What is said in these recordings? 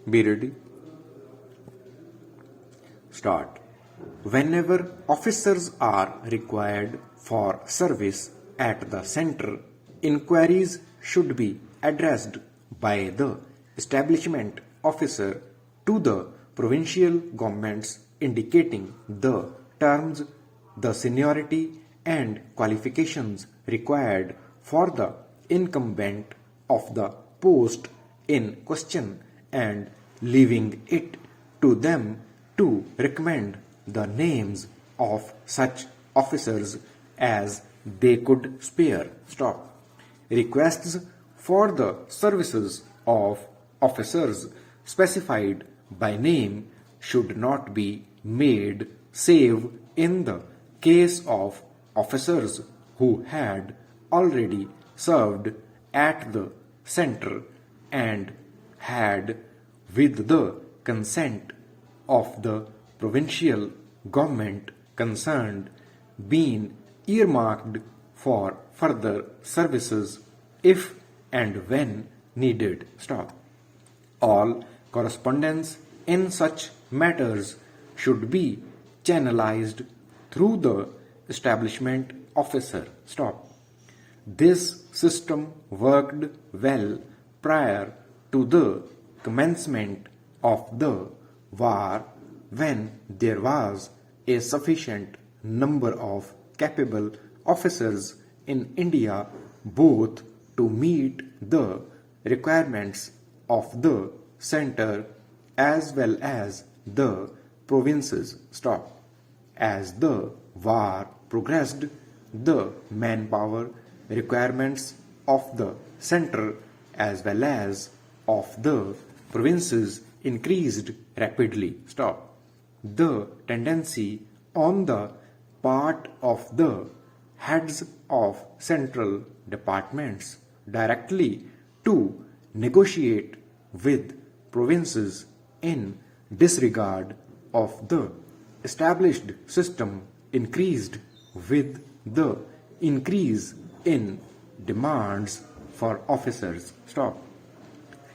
Be ready. Start. Whenever officers are required for service at the center, inquiries should be addressed by the establishment officer to the provincial governments, indicating the terms, the seniority and qualifications required for the incumbent of the post in question, and leaving it to them to recommend the names of such officers as they could spare. Stop. Requests for the services of officers specified by name should not be made save in the case of officers who had already served at the center and had, with the consent of the provincial government concerned, been earmarked for further services if and when needed. Stop. All correspondence in such matters should be channelized through the establishment officer. Stop. This system worked well prior to the commencement of the war, when there was a sufficient number of capable officers in India both to meet the requirements of the center as well as the provinces. Stop. As the war progressed, the manpower requirements of the center as well as of the provinces increased rapidly. Stop. The tendency on the part of the heads of central departments directly to negotiate with provinces in disregard of the established system increased with the increase in demands for officers. Stop.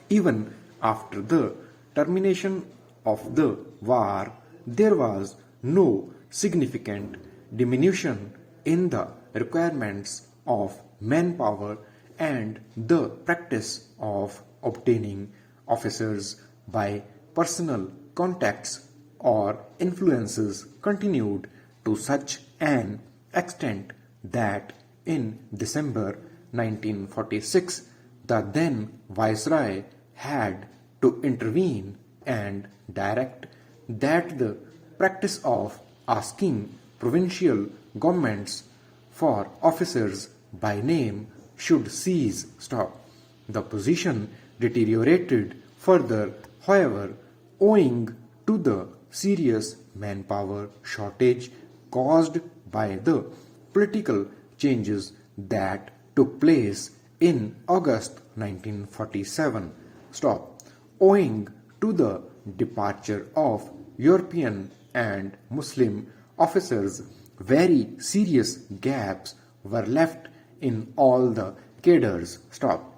Even after the termination of the war, there was no significant diminution in the requirements of manpower, and the practice of obtaining officers by personal contacts or influences continued to such an extent that in December 1946 the then Viceroy had to intervene and direct that the practice of asking provincial governments for officers by name should cease. Stop. The position deteriorated further, however, owing to the serious manpower shortage caused by the political changes that took place in August 1947. Stop. Owing to the departure of European and Muslim officers, very serious gaps were left in all the cadres. Stop.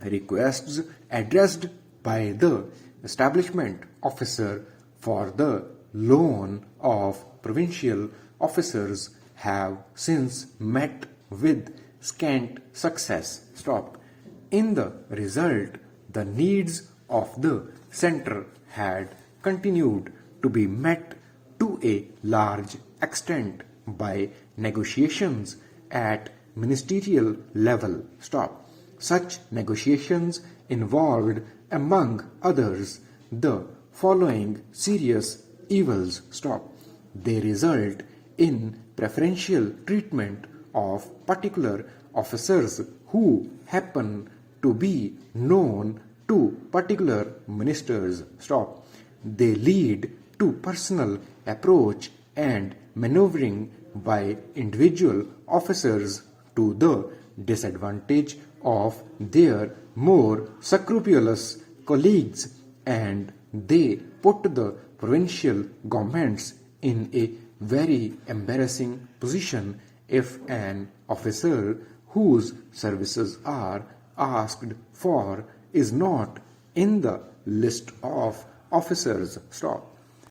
Requests addressed by the establishment officer for the loan of provincial officers have since met with scant success. Stop. In the result, the needs of the center had continued to be met to a large extent by negotiations at ministerial level. Stop. Such negotiations involved, among others, the following serious evils. Stop. They result in preferential treatment of particular officers who happen to be known to particular ministers. Stop. They lead to personal approach and maneuvering by individual officers to the disadvantage of their more scrupulous colleagues, and they put the provincial governments in a very embarrassing position if an officer whose services are asked for is not in the list of officers. Stop.